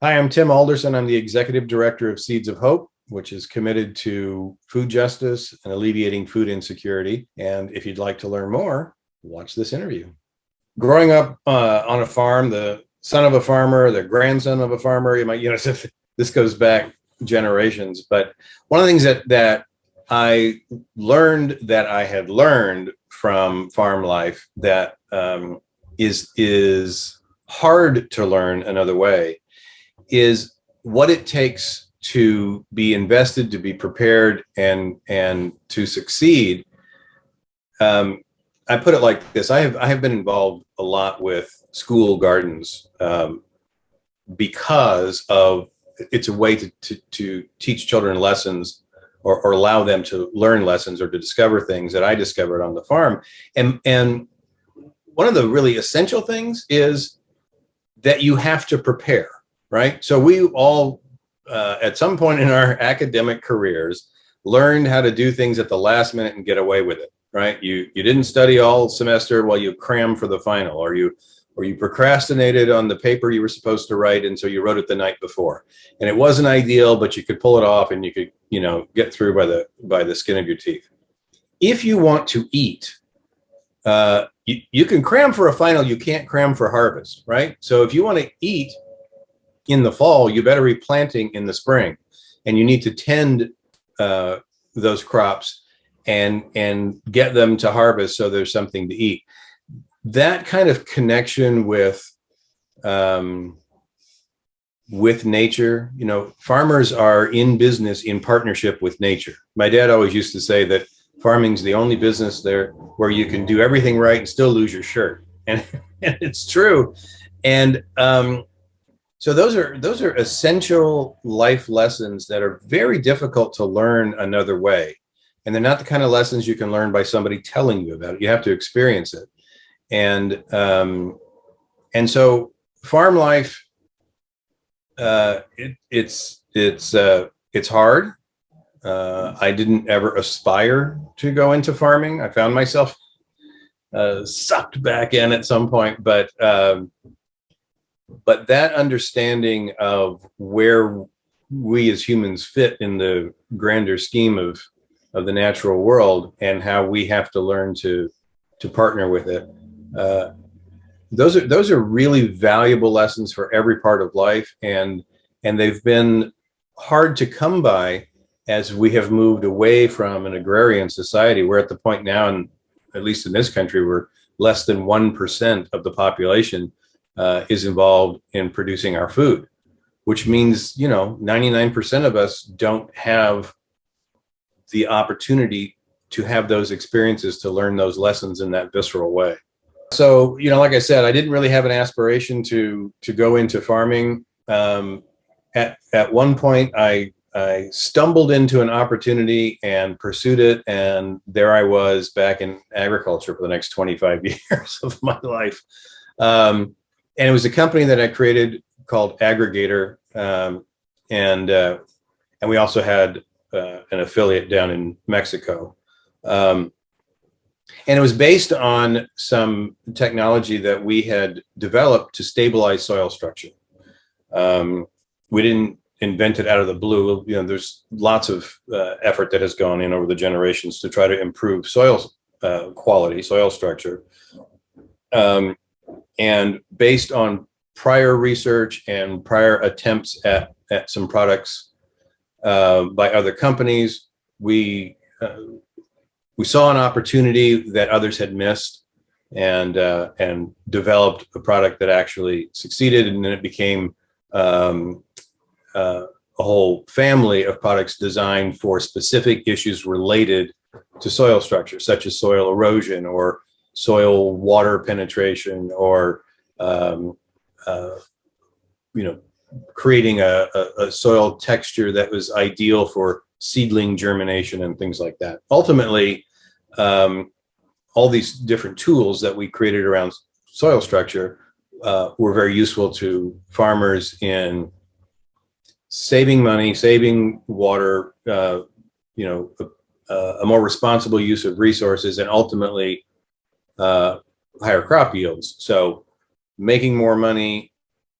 Hi, I'm Tim Alderson. I'm the Executive Director of Seeds of Hope, which is committed to food justice and alleviating food insecurity. And if you'd like to learn more, watch this interview. Growing up on a farm, the son of a farmer, the grandson of a farmer, this goes back generations. But one of the things that I learned that I had learned from farm life that is hard to learn another way is what it takes to be invested, to be prepared, and to succeed. I put it like this: I have been involved a lot with school gardens because of it's a way to teach children lessons or allow them to learn lessons or to discover things that I discovered on the farm. And one of the really essential things is that you have to prepare. Right. So we all, at some point in our academic careers, learned how to do things at the last minute and get away with it. Right. You didn't study all semester while you crammed for the final, or you procrastinated on the paper you were supposed to write. And so you wrote it the night before. And it wasn't ideal, but you could pull it off and you could, get through by the skin of your teeth. If you want to eat, you can cram for a final. You can't cram for harvest. Right. So if you want to eat in the fall, you better be planting in the spring, and you need to tend those crops and get them to harvest so there's something to eat. That kind of connection with nature, farmers are in business in partnership with nature. My dad always used to say that farming's the only business there where you can do everything right and still lose your shirt, and it's true. And so those are essential life lessons that are very difficult to learn another way. And they're not the kind of lessons you can learn by somebody telling you about it. You have to experience it. And so farm life, it's hard. I didn't ever aspire to go into farming. I found myself sucked back in at some point, but that understanding of where we as humans fit in the grander scheme of the natural world and how we have to learn to partner with it, those are really valuable lessons for every part of life, and they've been hard to come by as we have moved away from an agrarian society. We're at the point now, and at least in this country, where less than 1% of the population is involved in producing our food, which means 99% of us don't have the opportunity to have those experiences, to learn those lessons in that visceral way. So like I said, I didn't really have an aspiration to go into farming. At one point I stumbled into an opportunity and pursued it, and there I was back in agriculture for the next 25 years of my life. And it was a company that I created called Aggregator, and we also had an affiliate down in Mexico, and it was based on some technology that we had developed to stabilize soil structure. We didn't invent it out of the blue. There's lots of effort that has gone in over the generations to try to improve soil quality, soil structure. And based on prior research and prior attempts at some products by other companies, we saw an opportunity that others had missed, and developed a product that actually succeeded. And then it became a whole family of products designed for specific issues related to soil structure, such as soil erosion or soil water penetration, or creating a soil texture that was ideal for seedling germination and things like that. Ultimately, all these different tools that we created around soil structure were very useful to farmers in saving money, saving water, a more responsible use of resources, and ultimately higher crop yields. So making more money,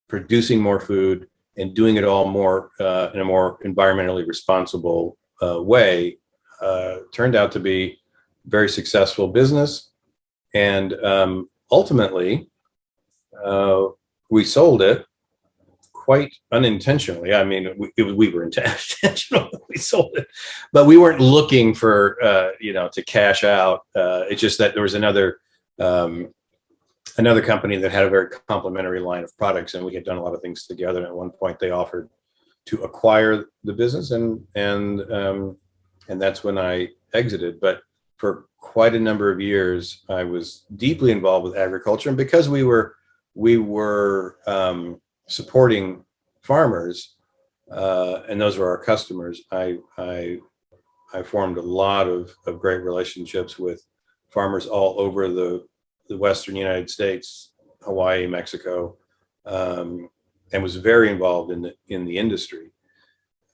producing more food, and doing it all more in a more environmentally responsible way turned out to be very successful business. And ultimately, we sold it quite unintentionally. I mean, we were intentional. We sold it, but we weren't looking for, to cash out. It's just that there was another company that had a very complementary line of products, and we had done a lot of things together. And at one point, they offered to acquire the business, and that's when I exited. But for quite a number of years, I was deeply involved with agriculture, and because we were supporting farmers, and those were our customers, I formed a lot of great relationships with farmers all over the Western United States, Hawaii, Mexico, and was very involved in the industry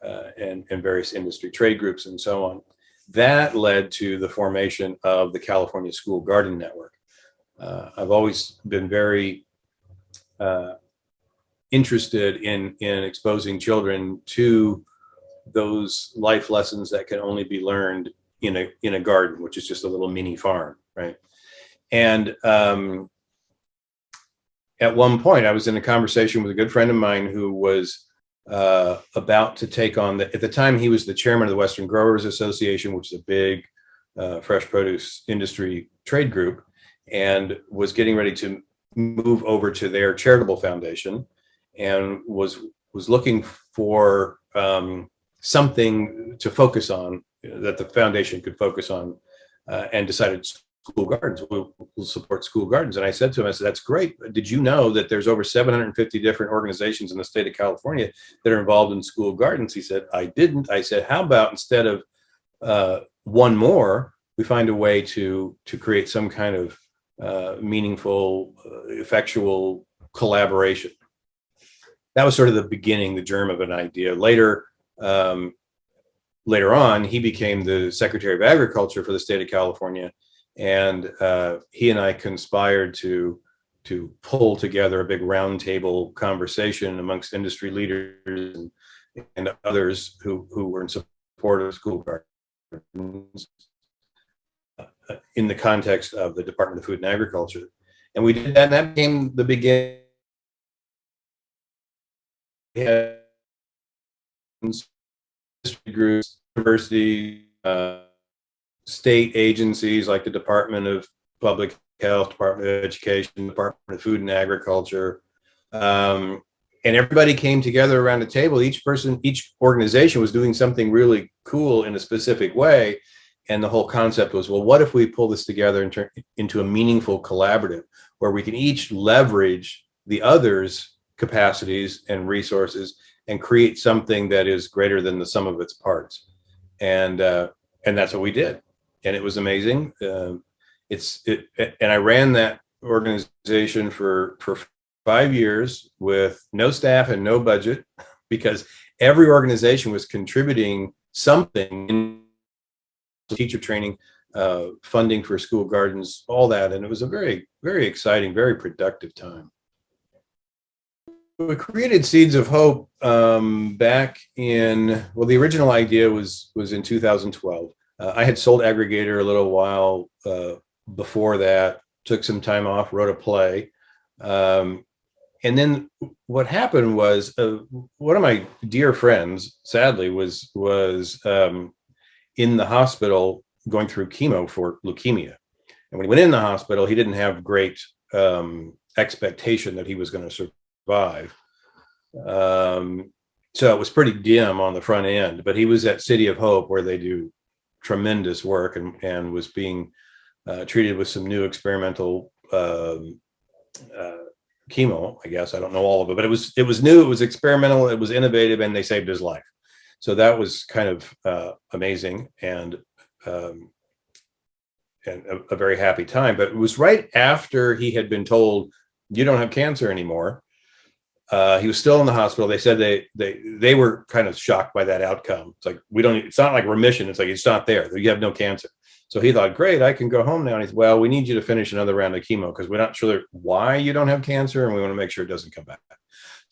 and various industry trade groups and so on. That led to the formation of the California School Garden Network. I've always been very interested in exposing children to those life lessons that can only be learned in a garden, which is just a little mini farm, right? And at one point, I was in a conversation with a good friend of mine who was about to take on at the time, he was the chairman of the Western Growers Association, which is a big fresh produce industry trade group, and was getting ready to move over to their charitable foundation, and was looking for something to focus on, that the foundation could focus on, and decided school gardens. We'll support school gardens. And I said to him, I said, that's great. Did you know that there's over 750 different organizations in the state of California that are involved in school gardens? He said, I didn't. I said, how about instead of one more, we find a way to create some kind of meaningful, effectual collaboration. That was sort of the beginning, the germ of an idea. Later on, he became the Secretary of Agriculture for the state of California. And he and I conspired to pull together a big roundtable conversation amongst industry leaders and others who were in support of school gardens in the context of the Department of Food and Agriculture. And we did that, and that became the beginning. We had industry groups, universities, state agencies like the Department of Public Health, Department of Education, Department of Food and Agriculture, and everybody came together around a table. Each organization was doing something really cool in a specific way, and the whole concept was, well, what if we pull this together and turn it into a meaningful collaborative where we can each leverage the others' capacities and resources and create something that is greater than the sum of its parts. And that's what we did. And it was amazing. And I ran that organization for 5 years with no staff and no budget, because every organization was contributing something in teacher training, funding for school gardens, all that. And it was a very, very exciting, very productive time. We created Seeds of Hope back in, well, the original idea was in 2012. I had sold Aggregator a little while before that, took some time off, wrote a play. And then what happened was one of my dear friends, sadly, was in the hospital going through chemo for leukemia. And when he went in the hospital, he didn't have great expectation that he was going to survive. So it was pretty dim on the front end, but he was at City of Hope, where they do tremendous work, and was being treated with some new experimental chemo, I guess. I don't know all of it, but it was new, it was experimental, it was innovative, and they saved his life. So that was kind of amazing, and a very happy time. But it was right after he had been told, you don't have cancer anymore. He was still in the hospital. They said they were kind of shocked by that outcome. It's like, it's not like remission. It's like, it's not there. You have no cancer. So he thought, great, I can go home now. And he said, well, we need you to finish another round of chemo because we're not sure why you don't have cancer, and we want to make sure it doesn't come back.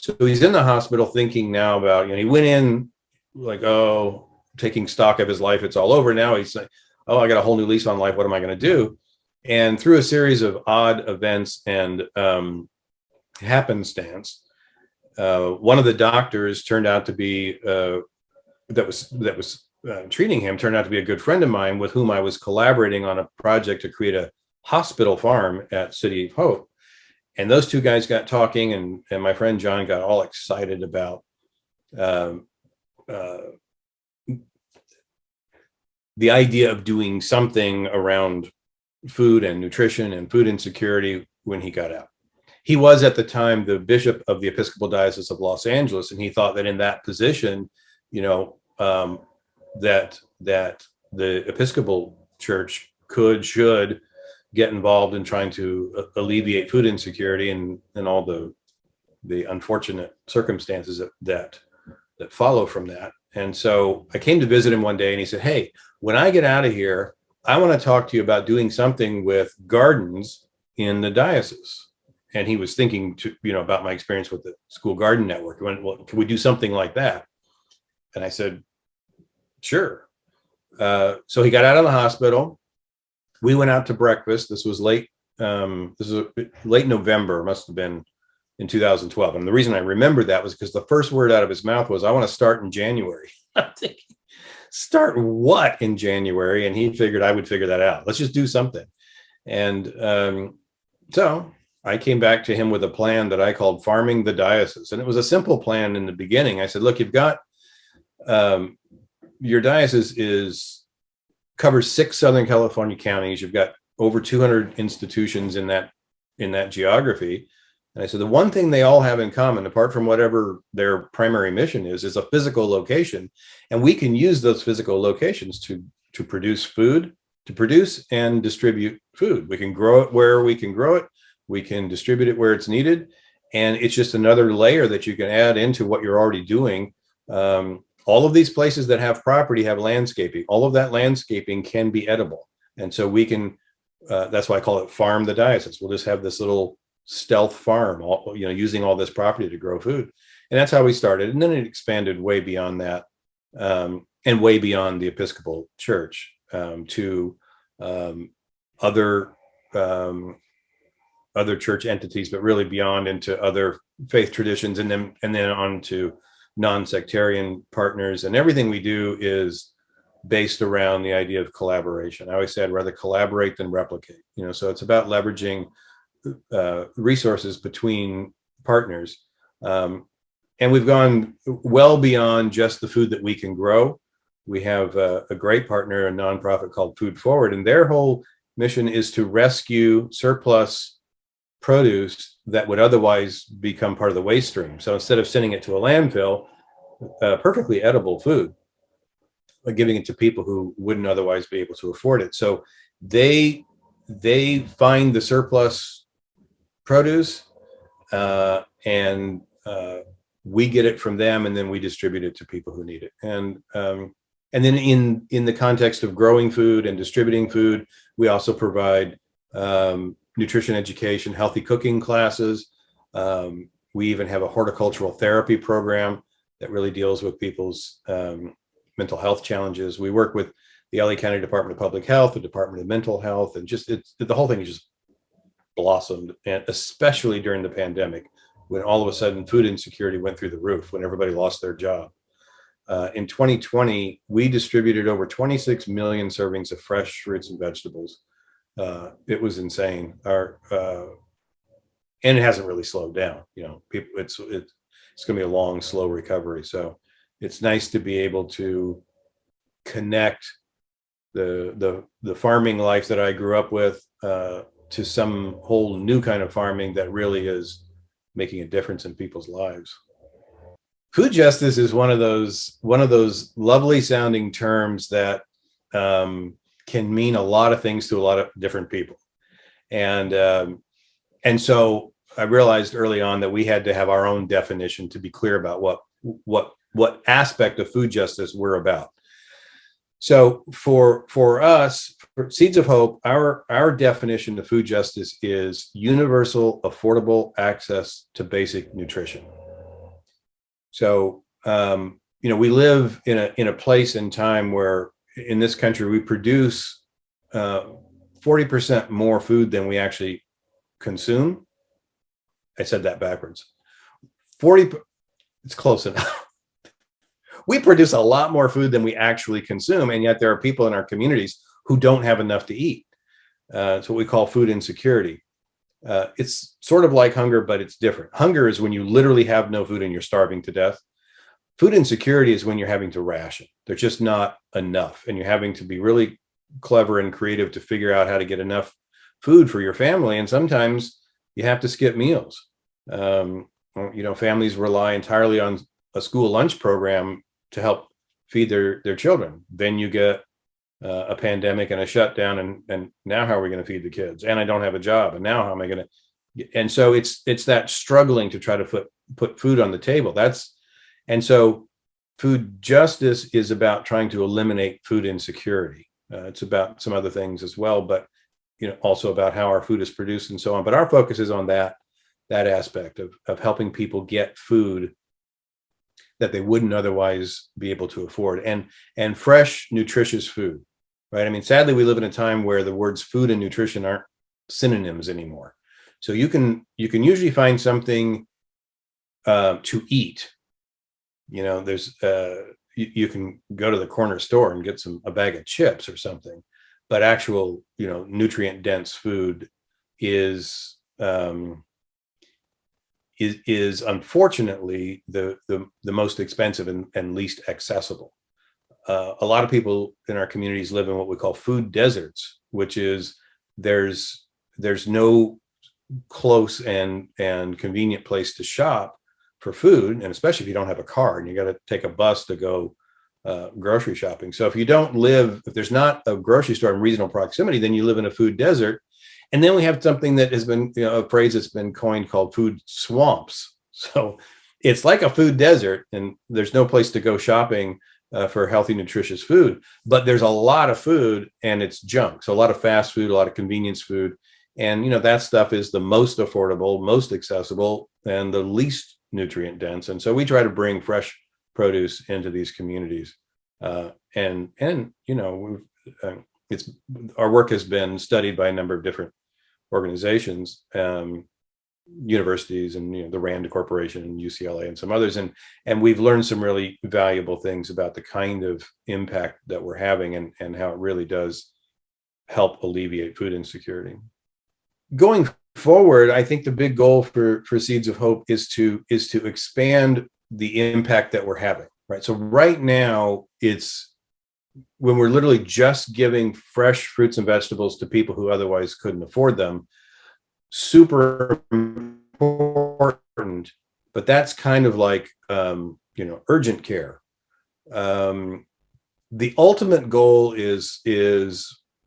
So he's in the hospital thinking now about, he went in like, oh, taking stock of his life. It's all over now. He's like, oh, I got a whole new lease on life. What am I going to do? And through a series of odd events and happenstance, one of the doctors turned out to be that was treating him turned out to be a good friend of mine, with whom I was collaborating on a project to create a hospital farm at City of Hope. And those two guys got talking, and my friend John got all excited about the idea of doing something around food and nutrition and food insecurity when he got out. He was at the time the bishop of the Episcopal Diocese of Los Angeles, and he thought that in that position, that the Episcopal Church should get involved in trying to alleviate food insecurity and all the unfortunate circumstances that follow from that. And so I came to visit him one day, and he said, "Hey, when I get out of here, I want to talk to you about doing something with gardens in the diocese." And he was thinking about my experience with the school garden network. He went, "Well, can we do something like that?" And I said, "Sure." So he got out of the hospital. We went out to breakfast. This was late November, must have been in 2012. And the reason I remembered that was because the first word out of his mouth was, "I want to start in January." I'm thinking, start what in January? And he figured I would figure that out. Let's just do something. And so I came back to him with a plan that I called Farming the Diocese. And it was a simple plan in the beginning. I said, look, you've got your diocese covers 6 Southern California counties. You've got over 200 institutions in that geography. And I said, the one thing they all have in common, apart from whatever their primary mission is a physical location. And we can use those physical locations to produce food, to produce and distribute food. We can grow it where we can grow it. We can distribute it where it's needed. And it's just another layer that you can add into what you're already doing. All of these places that have property have landscaping. All of that landscaping can be edible. And so we can, that's why I call it Farm the Diocese. We'll just have this little stealth farm, using all this property to grow food. And that's how we started. And then it expanded way beyond that, and way beyond the Episcopal Church, to other church entities, but really beyond into other faith traditions, and then on to non-sectarian partners. And everything we do is based around the idea of collaboration. I always say I'd rather collaborate than replicate. So it's about leveraging resources between partners. And we've gone well beyond just the food that we can grow. We have a great partner, a nonprofit called Food Forward, and their whole mission is to rescue surplus produce that would otherwise become part of the waste stream. So instead of sending it to a landfill, perfectly edible food, but giving it to people who wouldn't otherwise be able to afford it. So they find the surplus produce, and we get it from them, and then we distribute it to people who need it. And then in the context of growing food and distributing food, we also provide nutrition education, healthy cooking classes. We even have a horticultural therapy program that really deals with people's mental health challenges. We work with the LA County Department of Public Health, the Department of Mental Health, and the whole thing just blossomed, and especially during the pandemic, when all of a sudden food insecurity went through the roof, when everybody lost their job. In 2020, we distributed over 26 million servings of fresh fruits and vegetables. It was insane. And it hasn't really slowed down. People, it's going to be a long, slow recovery. So it's nice to be able to connect the farming life that I grew up with to some whole new kind of farming that really is making a difference in people's lives. Food justice is one of those lovely sounding terms that can mean a lot of things to a lot of different people. And so I realized early on that we had to have our own definition to be clear about what aspect of food justice we're about. So for us, for Seeds of Hope, our definition of food justice is universal, affordable access to basic nutrition. So, we live in a place and time where in this country we produce 40% more food than we actually consume. I said that backwards. 40, it's close enough. We produce a lot more food than we actually consume, and yet there are people in our communities who don't have enough to eat. It's what we call food insecurity. It's sort of like hunger, but it's different. Hunger is when you literally have no food and you're starving to death. Food insecurity is when you're having to ration. There's just not enough, and you're having to be really clever and creative to figure out how to get enough food for your family. And sometimes you have to skip meals. Families rely entirely on a school lunch program to help feed their children. Then you get a pandemic and a shutdown, and now how are we going to feed the kids? And I don't have a job, and now how am I going to? And so it's that struggling to try to put food on the table. And so food justice is about trying to eliminate food insecurity. It's about some other things as well, but also about how our food is produced and so on. But our focus is on that aspect of helping people get food that they wouldn't otherwise be able to afford, and fresh, nutritious food, right? I mean, sadly, we live in a time where the words food and nutrition aren't synonyms anymore. So you can usually find something to eat. There's you can go to the corner store and get a bag of chips or something, but actual nutrient dense food is unfortunately the most expensive and least accessible. A lot of people in our communities live in what we call food deserts, which is there's no close and convenient place to shop for food, and especially if you don't have a car and you got to take a bus to go grocery shopping. So if there's not a grocery store in reasonable proximity, then you live in a food desert. And then we have something that has been, a phrase that's been coined called food swamps. So it's like a food desert, and there's no place to go shopping for healthy, nutritious food. But there's a lot of food, and it's junk. So a lot of fast food, a lot of convenience food. And, that stuff is the most affordable, most accessible, and the least nutrient dense. And so we try to bring fresh produce into these communities. Our work has been studied by a number of different organizations, universities, and the Rand Corporation and UCLA and some others, and we've learned some really valuable things about the kind of impact that we're having and how it really does help alleviate food insecurity. Going forward, I think the big goal for Seeds of Hope is to expand the impact that we're having. Right. So right now, it's when we're literally just giving fresh fruits and vegetables to people who otherwise couldn't afford them. Super important, but that's kind of like urgent care. The ultimate goal is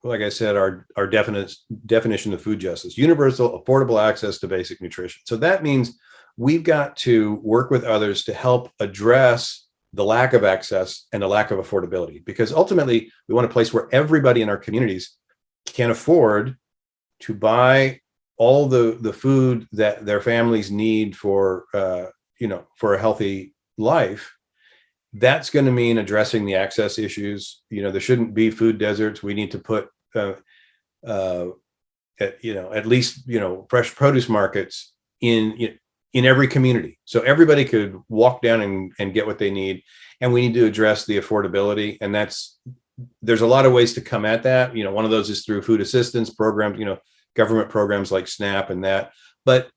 like I said, our definition of food justice: universal, affordable access to basic nutrition. So that means we've got to work with others to help address the lack of access and the lack of affordability, because ultimately we want a place where everybody in our communities can afford to buy all the food that their families need for a healthy life. That's going to mean addressing the access issues. There shouldn't be food deserts. We need to put at least fresh produce markets in every community, so everybody could walk down and get what they need. And we need to address the affordability, and there's a lot of ways to come at that. One of those is through food assistance programs, government programs like SNAP and that. But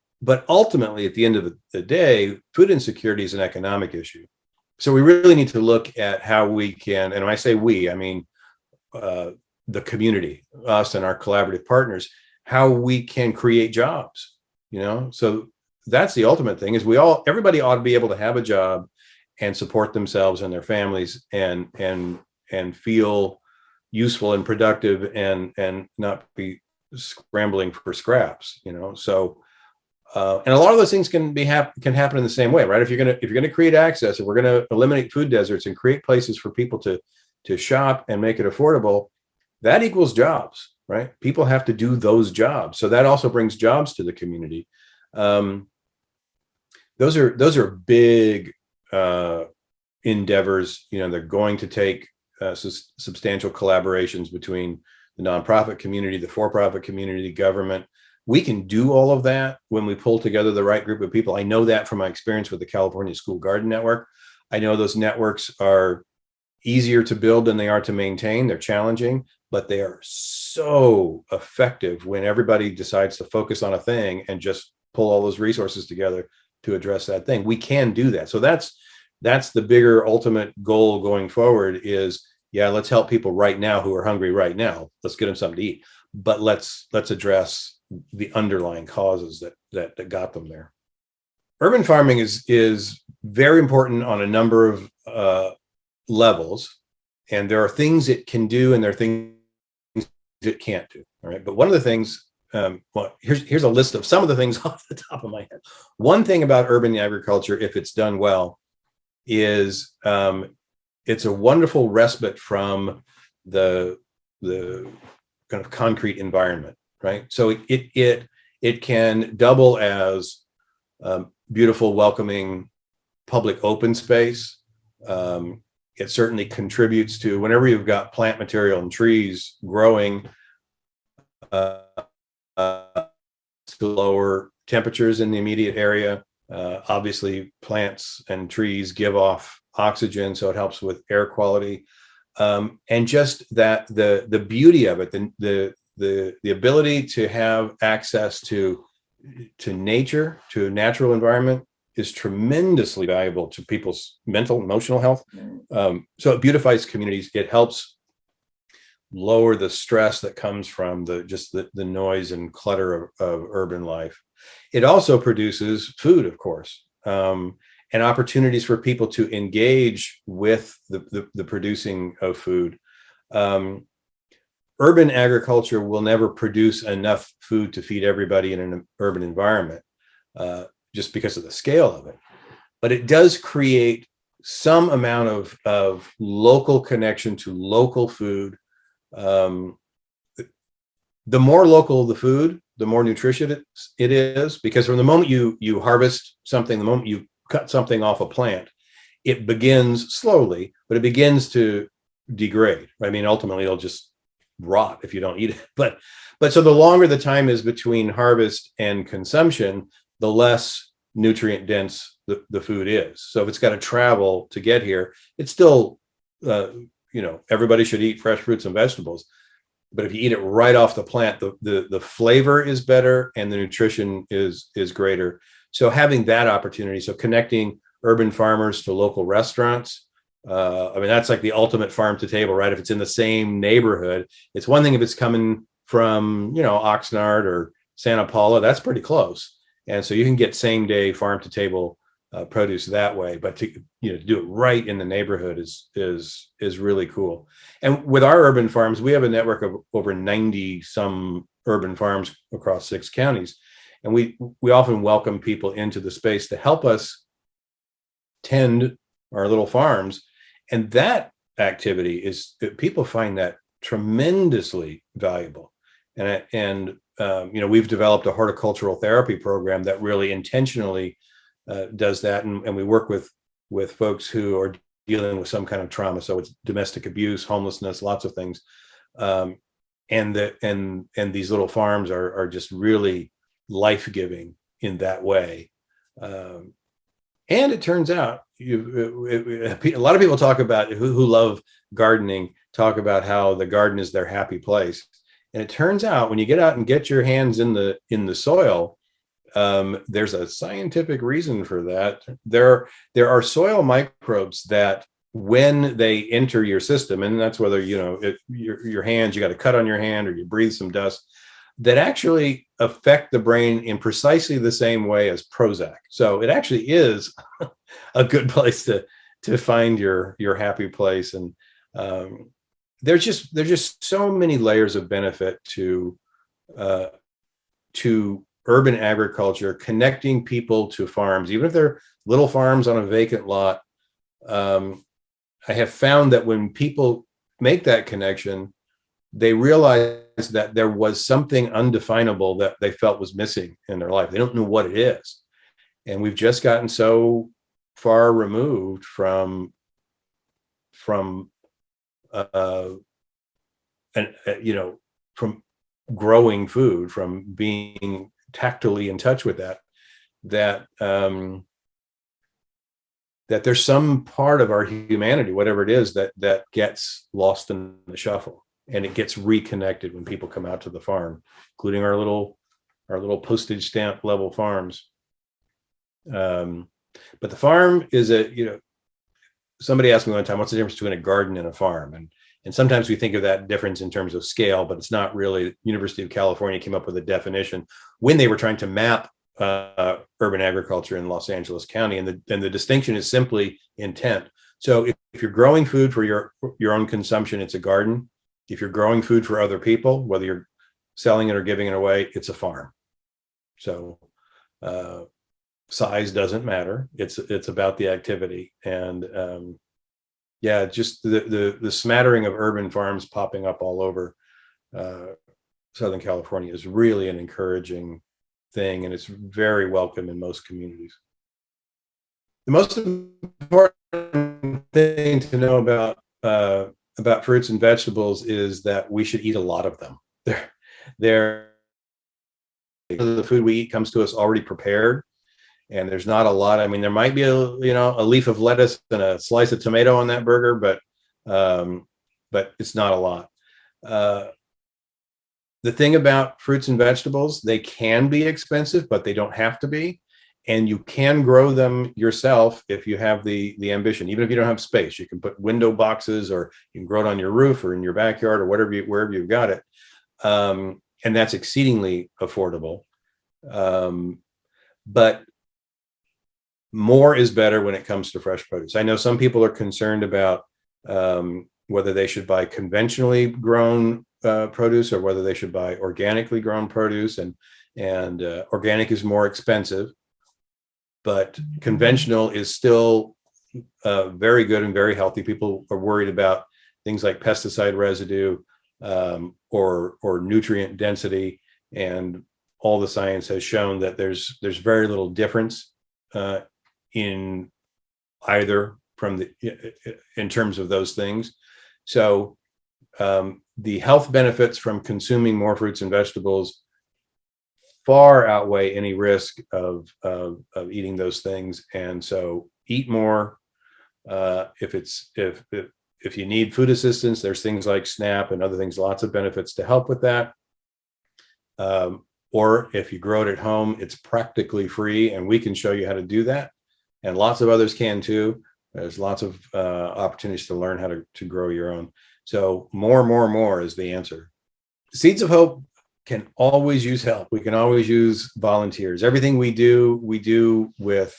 ultimately, at the end of the day, food insecurity is an economic issue. So we really need to look at how we can, and when I say we, I mean the community, us and our collaborative partners, how we can create jobs. So that's the ultimate thing: is everybody ought to be able to have a job and support themselves and their families and feel useful and productive and not be scrambling for scraps. So and a lot of those things can happen in the same way, right? If you're gonna create access, if we're gonna eliminate food deserts and create places for people to shop and make it affordable, that equals jobs, right? People have to do those jobs, so that also brings jobs to the community. Those are big endeavors. They're going to take substantial collaborations between the nonprofit community, the for-profit community, government. We can do all of that when we pull together the right group of people. I know that from my experience with the California School Garden Network. I know those networks are easier to build than they are to maintain. They're challenging, but they are so effective when everybody decides to focus on a thing and just pull all those resources together to address that thing. We can do that. So that's the bigger ultimate goal going forward is, yeah, let's help people right now who are hungry right now. Let's get them something to eat, but let's address the underlying causes that got them there. Urban farming is very important on a number of levels, and there are things it can do and there are things it can't do. All right, but one of the things, here's a list of some of the things off the top of my head. One thing about urban agriculture, if it's done well, is it's a wonderful respite from the kind of concrete environment. Right, so it can double as beautiful, welcoming public open space. It certainly contributes to, whenever you've got plant material and trees growing, to lower temperatures in the immediate area. Obviously, plants and trees give off oxygen, so it helps with air quality, and just that the beauty of it, the ability to have access to nature, to a natural environment, is tremendously valuable to people's mental, emotional health. So it beautifies communities. It helps lower the stress that comes from the noise and clutter of urban life. It also produces food, of course, and opportunities for people to engage with the producing of food. Urban agriculture will never produce enough food to feed everybody in an urban environment, just because of the scale of it. But it does create some amount of local connection to local food. The more local the food, the more nutritious it is, because from the moment you harvest something, the moment you cut something off a plant, it begins slowly, but it begins to degrade. I mean, ultimately, it'll just rot if you don't eat it. But so the longer the time is between harvest and consumption, the less nutrient dense the food is. So if it's got to travel to get here, it's still, everybody should eat fresh fruits and vegetables. But if you eat it right off the plant, the flavor is better and the nutrition is greater. So having that opportunity, so connecting urban farmers to local restaurants, that's like the ultimate farm to table, right? If it's in the same neighborhood, it's one thing if it's coming from, Oxnard or Santa Paula, that's pretty close. And so you can get same day farm to table produce that way, but to do it right in the neighborhood is really cool. And with our urban farms, we have a network of over 90 some urban farms across 6 counties. And we often welcome people into the space to help us tend our little farms. And that activity people find that tremendously valuable. And we've developed a horticultural therapy program that really intentionally does that. And we work with folks who are dealing with some kind of trauma. So it's domestic abuse, homelessness, lots of things. And these little farms are just really life-giving in that way. And it turns out, a lot of people talk about who love gardening, talk about how the garden is their happy place. And it turns out when you get out and get your hands in the soil, there's a scientific reason for that. There are soil microbes that, when they enter your system, and that's whether your hands, you got a cut on your hand or you breathe some dust, that actually affect the brain in precisely the same way as Prozac. So it actually is a good place to find your happy place. And there's just so many layers of benefit to urban agriculture, connecting people to farms, even if they're little farms on a vacant lot. I have found that when people make that connection, they realize that there was something undefinable that they felt was missing in their life. They don't know what it is. And we've just gotten so far removed from and from growing food, from being tactily in touch with that that there's some part of our humanity, whatever it is, that gets lost in the shuffle, and it gets reconnected when people come out to the farm, including our little postage stamp level farms. But the farm is somebody asked me one time, what's the difference between a garden and a farm? And sometimes we think of that difference in terms of scale, but it's not really. University of California came up with a definition when they were trying to map urban agriculture in Los Angeles County, and the distinction is simply intent. So if you're growing food for your own consumption, it's a garden. If you're growing food for other people, whether you're selling it or giving it away, it's a farm. So size doesn't matter. It's about the activity. And just the smattering of urban farms popping up all over Southern California is really an encouraging thing, and it's very welcome in most communities. The most important thing to know about fruits and vegetables is that we should eat a lot of them. The food we eat comes to us already prepared, and there's not a lot. I mean, there might be a leaf of lettuce and a slice of tomato on that burger, but it's not a lot. The thing about fruits and vegetables, they can be expensive, but they don't have to be. And you can grow them yourself if you have the ambition. Even if you don't have space, you can put window boxes, or you can grow it on your roof or in your backyard or wherever you've got it. And that's exceedingly affordable. But more is better when it comes to fresh produce. I know some people are concerned about whether they should buy conventionally grown produce or whether they should buy organically grown produce, and organic is more expensive, but conventional is still very good and very healthy. People are worried about things like pesticide residue or nutrient density, and all the science has shown that there's very little difference in either in terms of those things. So the health benefits from consuming more fruits and vegetables far outweigh any risk of eating those things. And so eat more. If you need food assistance, there's things like SNAP and other things, lots of benefits to help with that. Or if you grow it at home, it's practically free, and we can show you how to do that. And lots of others can too. There's lots of opportunities to learn how to grow your own. So more is the answer. Seeds of Hope can always use help. We can always use volunteers. Everything we do with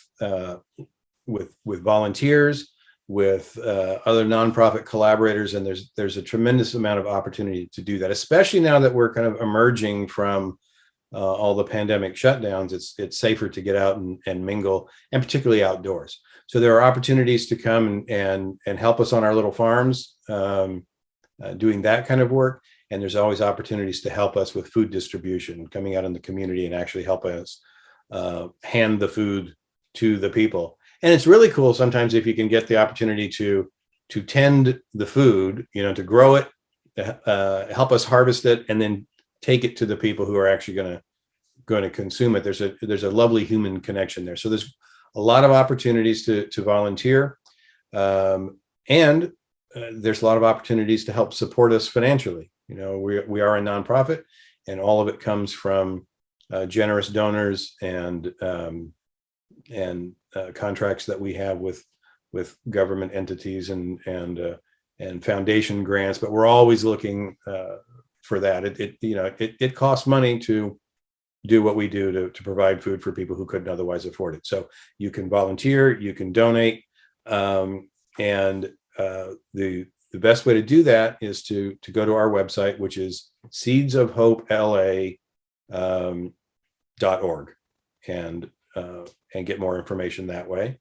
volunteers, with other nonprofit collaborators, and there's a tremendous amount of opportunity to do that, especially now that we're kind of emerging from all the pandemic shutdowns. It's safer to get out and mingle, and particularly outdoors. So there are opportunities to come and help us on our little farms, doing that kind of work. And there's always opportunities to help us with food distribution, coming out in the community and actually help us hand the food to the people. And it's really cool sometimes if you can get the opportunity to tend the food, to grow it, help us harvest it, and then take it to the people who are actually going to consume it. There's a lovely human connection there. So there's a lot of opportunities to volunteer, and there's a lot of opportunities to help support us financially. We are a nonprofit, and all of it comes from generous donors and contracts that we have with government entities and foundation grants. But we're always looking for that. It costs money to do what we do to provide food for people who couldn't otherwise afford it. So you can volunteer, you can donate, and the best way to do that is to go to our website, which is seedsofhopela.org, and get more information that way.